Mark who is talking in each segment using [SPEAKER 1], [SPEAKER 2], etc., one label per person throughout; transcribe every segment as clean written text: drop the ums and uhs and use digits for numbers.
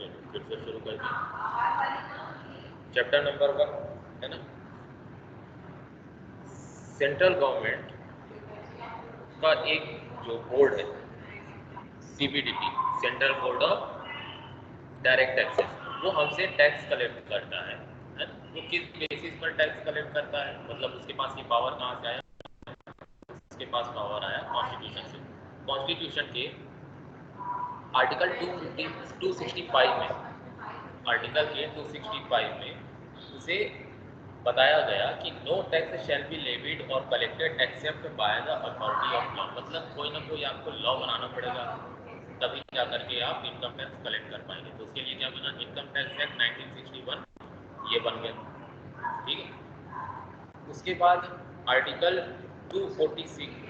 [SPEAKER 1] चलो फिर से शुरू करते हैं। चैप्टर नंबर 1 है ना, सेंट्रल गवर्नमेंट का एक जो बोर्ड है CBDT, central board of direct taxes, वो हमसे टैक्स कलेक्ट करता है ना। वो किस बेसिस पर टैक्स कलेक्ट करता है, मतलब उसके पास ये पावर कहाँ से आया? उसके पास पावर आया कॉन्स्टिट्यूशन से। कॉन्स्टिट्यूशन के आर्टिकल 265 में, आर्टिकल के 265 में उसे बताया गया कि no tax shall be levied और collected except by the authority of law. मतलब कोई ना कोई आपको लॉ बनाना पड़ेगा, तभी क्या करके आप इनकम टैक्स कलेक्ट कर पाएंगे। तो उसके लिए क्या बना, इनकम टैक्स एक्ट 1961 ये बन गया। ठीक है, उसके बाद आर्टिकल 246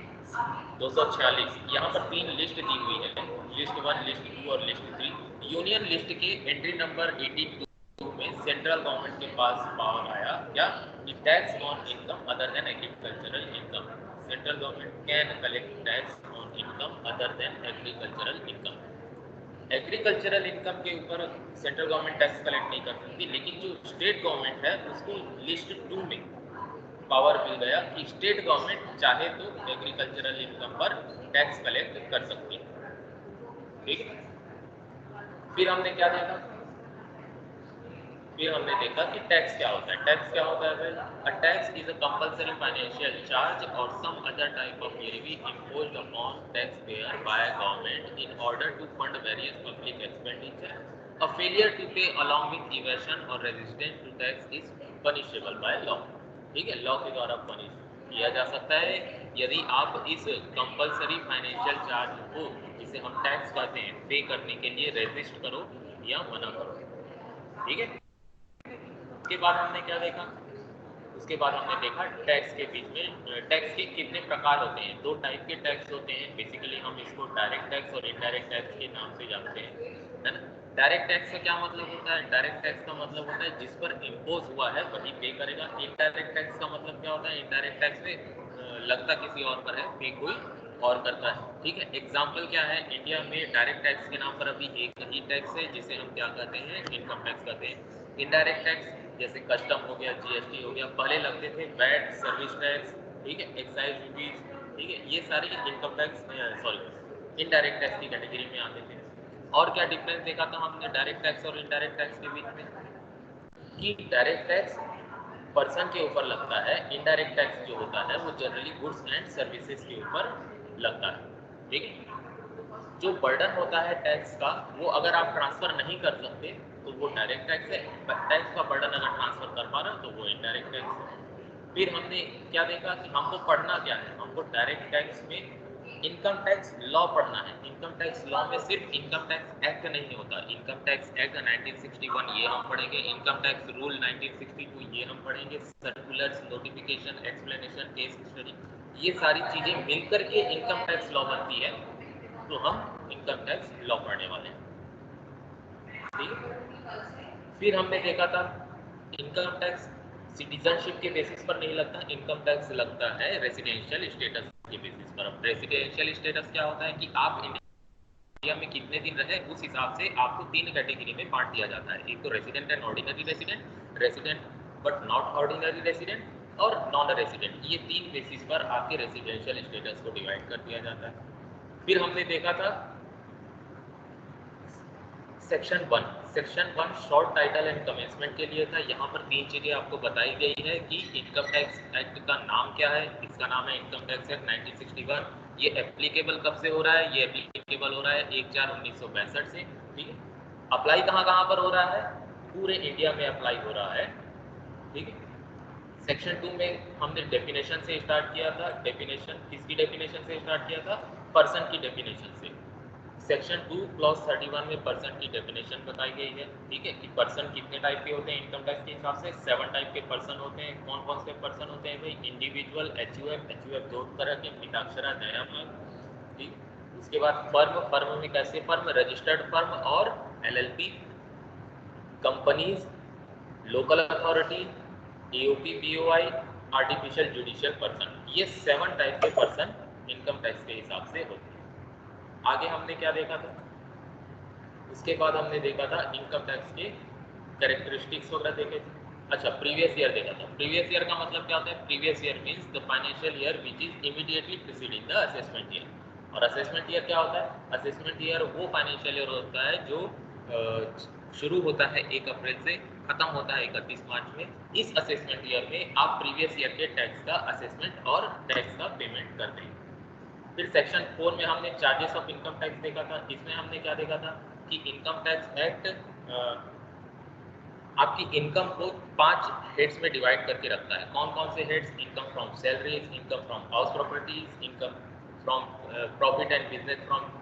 [SPEAKER 1] 246 यहाँ पर 3 लिस्ट दी हुई है, लिस्ट 1, लिस्ट 2 और लिस्ट 3। यूनियन लिस्ट के एंट्री नंबर 82 में सेंट्रल गवर्नमेंट के पास पावर आया क्या, tax on income other than agricultural income. Central government can collect tax on income other than agricultural income. Agricultural income के ऊपर सेंट्रल गवर्नमेंट टैक्स कलेक्ट नहीं कर सकती, लेकिन जो स्टेट गवर्नमेंट है उसको लिस्ट 2 में पावर मिल गया कि स्टेट गवर्नमेंट चाहे तो एग्रीकल्चरल इनकम पर टैक्स कलेक्ट कर सकती है। ठीक है, फिर हमने क्या देखा, फिर हमने देखा कि टैक्स क्या होता है। टैक्स क्या होता है? A tax is a compulsory financial charge और some other type of levy imposed upon taxpayer by government in order to fund various public expenditure. A failure to pay along with evasion or resistance to tax is punishable by law. ठीक है, law के द्वारा punish किया जा सकता है यदि आप इस कंपल्सरी फाइनेंशियल चार्ज को, जिसे हम टैक्स कहते हैं, पे करने के लिए रेजिस्ट करो या मना करो। ठीक है, उसके बाद हमने क्या देखा, उसके बाद हमने देखा टैक्स के बीच में टैक्स के कितने प्रकार होते हैं। 2 टाइप के टैक्स होते हैं। बेसिकली हम इसको डायरेक्ट टैक्स और इनडायरेक्ट टैक्स के नाम से जानते हैं, है ना। डायरेक्ट टैक्स का क्या मतलब होता है? डायरेक्ट टैक्स का मतलब होता है जिस पर इम्पोज हुआ है वही पे करेगा। इनडायरेक्ट टैक्स का मतलब क्या होता है? इनडायरेक्ट टैक्स पे लगता किसी और पर है, पे कोई और करता है। ठीक है, एग्जाम्पल क्या है, इंडिया में डायरेक्ट टैक्स के नाम पर अभी एक ही टैक्स है जिसे हम क्या कहते हैं? इनकम टैक्स कहते हैं। इनडायरेक्ट टैक्स जैसे कस्टम हो गया, जीएसटी हो गया, पहले लगते थे वैट, सर्विस टैक्स, ठीक है, एक्साइज ड्यूटीज, ठीक है, ये सारी income tax sorry indirect tax की कैटेगरी में आते थे। और क्या डिफरेंस देखा था हमने डायरेक्ट टैक्स और इनडायरेक्ट टैक्स के बीच में, कि डायरेक्ट टैक्स पर्सन के ऊपर लगता है, इनडायरेक्ट टैक्स जो होता है वो जनरली गुड्स एंड सर्विसेज के ऊपर लगता है। ठीक है, जो बर्डन होता है टैक्स का वो अगर आप ट्रांसफर नहीं कर सकते तो वो डायरेक्ट टैक्स है। टैक्स का बर्डन अगर ट्रांसफर कर पा रहे हो तो वो इनडायरेक्ट टैक्स है। फिर हमने क्या देखा कि हमको पढ़ना क्या है, हमको डायरेक्ट टैक्स में इनकम टैक्स लॉ पढ़ना है। इनकम टैक्स लॉ में सिर्फ इनकम टैक्स एक्ट नहीं होता, इनकम टैक्स एक्ट 1961 ये हम पढ़ेंगे, इनकम टैक्स रूल 1962 ये हम पढ़ेंगे, circulars, notification, explanation, case study, ये सारी चीजें मिलकर के इनकम टैक्स लॉ बनती है। तो हम इनकम टैक्स लॉ पढ़ने वाले हैं। ठीक है, फिर हमने देखा था इनकम टैक्स सिटीजनशिप के बेसिस पर नहीं लगता, इनकम टैक्स लगता है रेसिडेंशियल स्टेटस के बेसिस पर। अब रेसिडेंशियल स्टेटस क्या होता है कि आप इंडिया में कितने दिन रहे, उस हिसाब से आपको 3 कैटेगरी में बांट दिया जाता है। एक तो resident and ordinary resident, resident but not ordinary resident और नॉन रेसिडेंट। ये 3 बेसिस पर आपके रेसिडेंशियल स्टेटस को डिवाइड कर दिया जाता है। फिर हमने देखा था section 1 short title and commencement के लिए था। यहाँ पर 3 चीजें आपको बताई गई है कि इनकम टैक्स एक्ट का नाम क्या है। इसका नाम है इनकम टैक्स एक्ट 1961। ये एप्लीकेबल कब से हो रहा है? ये एप्लीकेबल हो रहा है 1/4/1962 से। ठीक है, अप्लाई कहाँ कहाँ पर हो रहा है? पूरे इंडिया में अप्लाई हो रहा है। ठीक है, सेक्शन 2 में हमने डेफिनेशन से स्टार्ट किया था। डेफिनेशन किसकी डेफिनेशन से स्टार्ट किया था? पर्सन की डेफिनेशन से। सेक्शन 2 क्लॉज 31 में पर्सन की डेफिनेशन बताई गई है। ठीक है, कि पर्सन कितने टाइप के होते हैं इनकम टैक्स के हिसाब से? 7 टाइप के पर्सन होते हैं। कौन कौन से पर्सन होते हैं भाई? इंडिविजुअल, एचयूएफ 2 तरह के, मिताक्षरा, जयामाल। ठीक, उसके बाद फर्म, फर्म में कैसे फर्म? रजिस्टर्ड फर्म और LLP, companies, local authority, AOP, BOI, artificial judicial person. ये 7 टाइप के पर्सन इनकम टैक्स के हिसाब से होते हैं। आगे हमने क्या देखा था? उसके बाद हमने देखा था इनकम टैक्स के कैरेक्टरिस्टिक्स वगैरह देखे थे। अच्छा, प्रीवियस ईयर देखा था। प्रीवियस ईयर का मतलब क्या होता है? Previous year means the financial year which is immediately preceding the assessment year. और असेसमेंट ईयर क्या होता है? असेसमेंट ईयर वो फाइनेंशियल ईयर होता है जो शुरू होता है 1 अप्रैल से, खत्म होता है 31 मार्च में। इस असेसमेंट ईयर में आप प्रीवियस ईयर के टैक्स का असेसमेंट और टैक्स का पेमेंट करते हैं। फिर सेक्शन 4 में हमने चार्जेस ऑफ इनकम टैक्स देखा था। इसमें हमने क्या देखा था कि इनकम टैक्स एक्ट आपकी इनकम को 5 हेड्स में डिवाइड करके रखता है। कौन कौन से heads? Income from salaries, income from house properties, income from profit and business from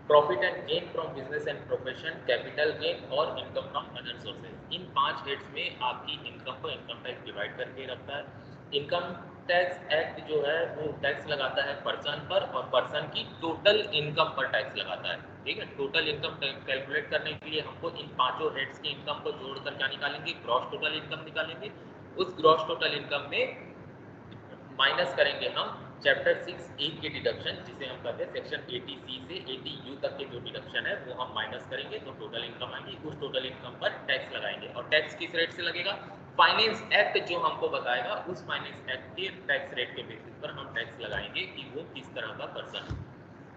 [SPEAKER 1] profit and gain from business and profession, capital gain और इनकम फ्रॉम अदर सोर्सेज। इन 5 हेड्स में आपकी इनकम को इनकम टैक्स डिवाइड करके रखता है। Income tax act जो है वो टैक्स लगाता है पर्सन पर, और पर्सन की टोटल इनकम पर टैक्स लगाता है। ठीक है, टोटल इनकम कैलकुलेट करने के लिए हमको इन पांचों हेड्स की इनकम को जोड़कर क्या निकालेंगे? ग्रॉस टोटल इनकम निकालेंगे। उस ग्रॉस टोटल इनकम में माइनस करेंगे हम चैप्टर 6 ए के डिडक्शन, जिसे हम कहते हैं सेक्शन 80C से 80U तक के जो डिडक्शन है वो हम माइनस करेंगे, तो टोटल इनकम आएगी। उस टोटल इनकम पर टैक्स लगाएंगे। और टैक्स किस रेट से लगेगा? फाइनेंस एक्ट जो हमको बताएगा, उस फाइनेंस एक्ट के टैक्स रेट के बेसिस पर हम टैक्स लगाएंगे कि वो किस तरह का पर्सन है।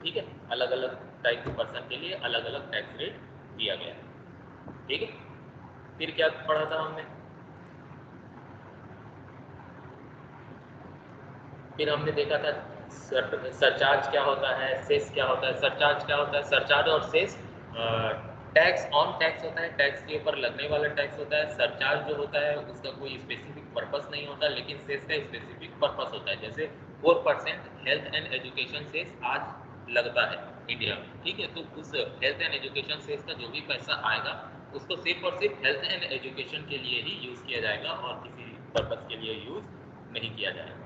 [SPEAKER 1] ठीक है, अलग अलग टाइप के पर्सन के लिए अलग अलग टैक्स रेट दिया गया है। ठीक है, फिर क्या पढ़ा था हमने? फिर हमने देखा था सरचार्ज क्या होता है, सेस क्या होता है। सरचार्ज क्या होता है? सरचार्ज और सेस टैक्स ऑन टैक्स होता है, टैक्स के ऊपर लगने वाला टैक्स होता है। सरचार्ज जो होता है उसका कोई स्पेसिफिक पर्पस नहीं होता, लेकिन सेस का स्पेसिफिक पर्पस होता है। जैसे 4% हेल्थ एंड एजुकेशन सेस आज लगता है इंडिया में। ठीक है, तो उस हेल्थ एंड एजुकेशन सेस का जो भी पैसा आएगा उसको सिर्फ और सिर्फ हेल्थ एंड एजुकेशन के लिए ही यूज़ किया जाएगा और किसी पर्पस के लिए यूज़ नहीं किया जाएगा।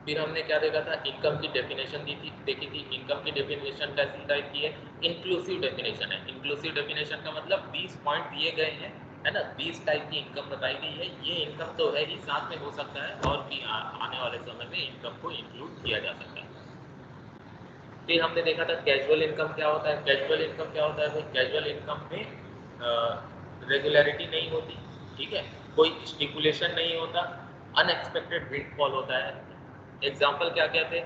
[SPEAKER 1] फिर हमने क्या देखा था? इनकम की डेफिनेशन देखी थी। इनकम की डेफिनेशन कैसी टाइप की है? इंक्लूसिव डेफिनेशन है। इंक्लूसिव डेफिनेशन का मतलब 20 पॉइंट दिए गए हैं, है ना। 20 टाइप की इनकम बताई गई है। ये इनकम तो है ही, साथ में हो सकता है और भी आने वाले समय में इनकम को इंक्लूड किया जा सकता है। फिर हमने देखा था कैजुअल इनकम क्या होता है। कैजुअल इनकम क्या होता है भाई? कैजुअल इनकम में रेगुलरिटी नहीं होती। ठीक है, कोई स्टिपुलेशन नहीं होता, अनएक्सपेक्टेड विंडफॉल होता है। एग्जाम्पल क्या क्या थे?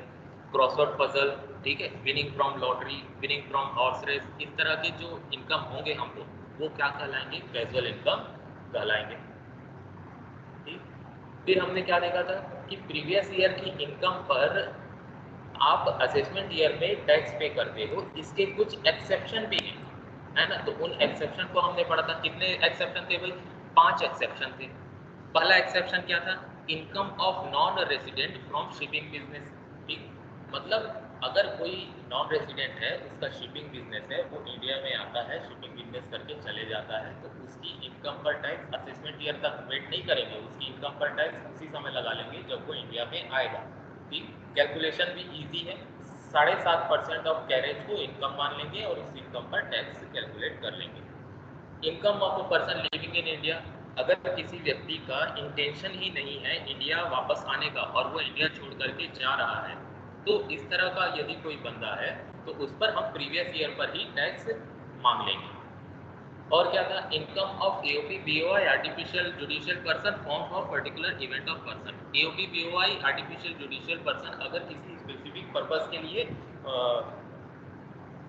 [SPEAKER 1] क्रॉसवर्ड पजल, ठीक है, winning from lottery, winning from horse race. इस तरह के जो इनकम होंगे हमको, वो क्या कहलाएंगे? कैजुअल इनकम कहलाएंगे। ठीक, फिर हमने क्या देखा था कि प्रीवियस ईयर की इनकम पर आप असेसमेंट ईयर में टैक्स पे करते हो, इसके कुछ एक्सेप्शन भी हैं, है ना। तो उन एक्सेप्शन को हमने पढ़ा था। कितने एक्सेप्शन थे भाई? 5 एक्सेप्शन थे। पहला एक्सेप्शन क्या था? Income of non resident from shipping business. ठीक, मतलब अगर कोई नॉन रेसिडेंट है, उसका शिपिंग बिजनेस है, वो इंडिया में आता है, शिपिंग बिजनेस करके चले जाता है, तो उसकी इनकम पर टैक्स असेसमेंट ईयर तक वेट नहीं करेंगे, उसकी इनकम पर टैक्स उसी समय लगा लेंगे जब वो इंडिया में आएगा। ठीक, कैलकुलेशन भी ईजी है। 7.5% ऑफ कैरेज को इनकम मान लेंगे और उस इनकम पर टैक्स कैलकुलेट कर लेंगे। Income of a person living in India, अगर किसी व्यक्ति का इंटेंशन ही नहीं है इंडिया वापस आने का और वो इंडिया छोड़ करके जा रहा है, तो इस तरह का यदि कोई बंदा है तो उस पर हम प्रीवियस ईयर पर ही टैक्स मांग लेंगे। और क्या था? Income of AOP BOI artificial judicial person form for particular event of person. AOP BOI artificial judicial person अगर किसी स्पेसिफिक पर्पस के लिए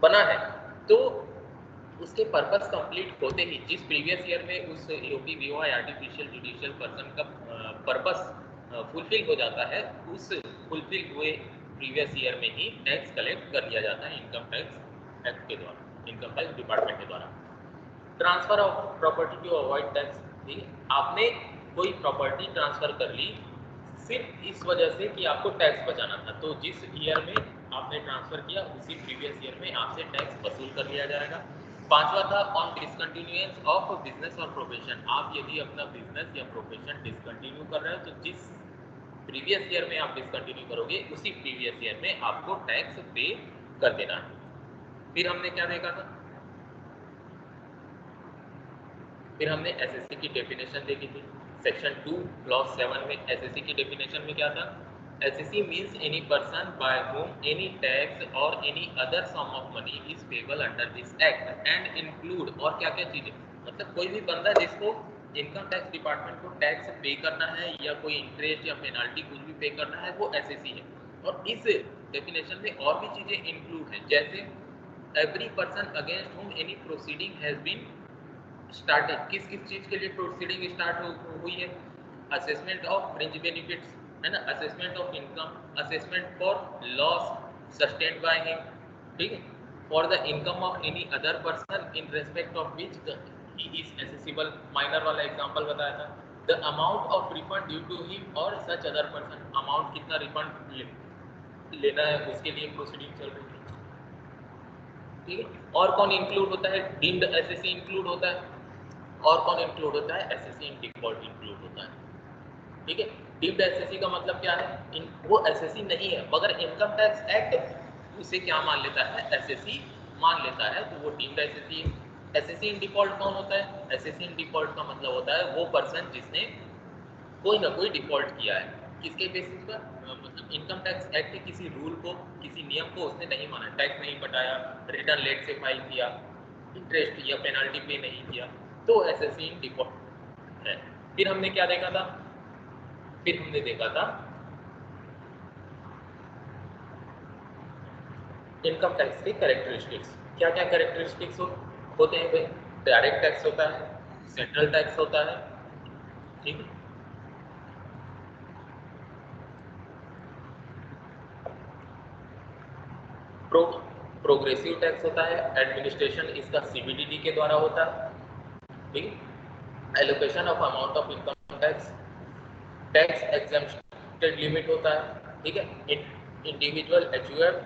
[SPEAKER 1] बना है, तो उसके पर्पस कंप्लीट होते ही, जिस प्रीवियस ईयर में उस AOP BOI artificial judicial person का पर्पस फुलफिल हो जाता है, उस फुलफिल हुए प्रीवियस ईयर में ही टैक्स कलेक्ट कर लिया जाता है इनकम टैक्स एक्ट के द्वारा, इनकम टैक्स डिपार्टमेंट के द्वारा। Transfer of property to avoid tax. ठीक है, आपने कोई प्रॉपर्टी ट्रांसफर कर ली सिर्फ इस वजह से कि आपको टैक्स बचाना था, तो जिस ईयर में आपने ट्रांसफर किया उसी प्रीवियस ईयर में आपसे टैक्स वसूल कर लिया जाएगा। पांचवा था ऑन डिसकंटिन्यूएंस ऑफ बिजनेस और प्रोफेशन। आप यदि अपना बिजनेस या प्रोफेशन डिसकंटिन्यू कर रहे हो, तो जिस प्रीवियस ईयर में आप डिसकंटिन्यू करोगे उसी प्रीवियस ईयर में आपको टैक्स पे कर देना है। फिर हमने क्या देखा था? फिर हमने एसएससी की डेफिनेशन देखी थी। सेक्शन 2 क्लॉज 7 में एसएससी की डेफिनेशन में क्या था? SSE means any person by whom any tax or any other sum of money is payable under this act and include और क्या क्या चीजें, मतलब कोई भी बंदा जिसको इनकम टैक्स डिपार्टमेंट को टैक्स पे करना है या कोई इंटरेस्ट या पेनाल्टी कुछ भी पे करना है वो SSE है। और इस डेफिनेशन में और भी चीजें इंक्लूड हैं, जैसे every person against whom any proceeding has been started, किस किस चीज के लिए प्रोसीडिंग स्टार्ट हुई है, असेसमेंट ऑफ फ्रिंज बेनिफिट्स है ना, assessment of income, assessment for loss sustained by him, ठीक है, for the income of any other person in respect of which he is assessable, minor वाला एग्जांपल बताया था, the amount of refund due to him और such other person, amount कितना refund लेना है उसके लिए प्रोसीडिंग चल रही है, ठीक है। और कौन इंक्लूड होता है, डीम्ड एसएससी इंक्लूड होता है, और कौन इंक्लूड होता है, एसएससी इन डिफॉल्ट इंक्लूड होता है, ठीक है। डीम्ड एसएससी का मतलब क्या है, वो एसएससी नहीं है मगर इनकम टैक्स एक्ट उसे क्या मान लेता है, एसएससी मान लेता है, तो वो डीम्ड एसएससी है। एसएससी इन डिफॉल्ट कौन होता है, एसएससी इन डिफॉल्ट का मतलब होता है वो पर्सन जिसने कोई ना कोई डिफॉल्ट किया है, किसके बेसिस पर, मतलब इनकम टैक्स एक्ट के किसी रूल को, किसी नियम को उसने नहीं माना, टैक्स नहीं पटाया, रिटर्न लेट से फाइल किया, इंटरेस्ट या पेनल्टी पे नहीं किया, तो एसएससी इन डिफॉल्ट है। फिर हमने क्या देखा था, फिर हमने देखा था इनकम टैक्स के कैरेक्टरिस्टिक्स, क्या क्या कैरेक्टरिस्टिक्स होते हैं भाई, डायरेक्ट टैक्स होता है, सेंट्रल टैक्स होता है, ठीक है, प्रोग्रेसिव टैक्स होता है, एडमिनिस्ट्रेशन इसका सीबीडीटी के द्वारा होता है, ठीक है, allocation of amount of income tax, tax exempted limit होता है, ठीक है, इंडिविजुअल एचयूएफ,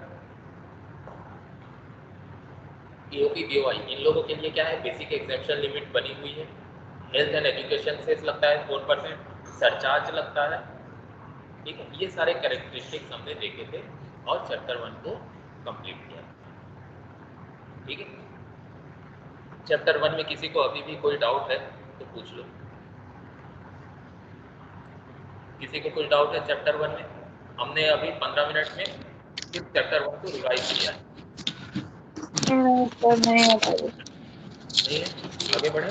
[SPEAKER 1] ईओपी बीओआई, इन लोगों के लिए क्या है, बेसिक एग्जेम्पशन लिमिट बनी हुई है, हेल्थ एंड एजुकेशन सेस लगता है 4%, सरचार्ज लगता है, ठीक है। ये सारे कैरेक्टरिस्टिक्स हमने देखे थे और चैप्टर 1 को कंप्लीट किया, ठीक है। चैप्टर 1 में किसी को अभी भी कोई डाउट है तो पूछ लो, किसी को कुछ डाउट है चैप्टर 1 में, हमने अभी 15 मिनट में सिर्फ चैप्टर 1 को रिवाइज किया है, नहीं है, आगे बढ़े।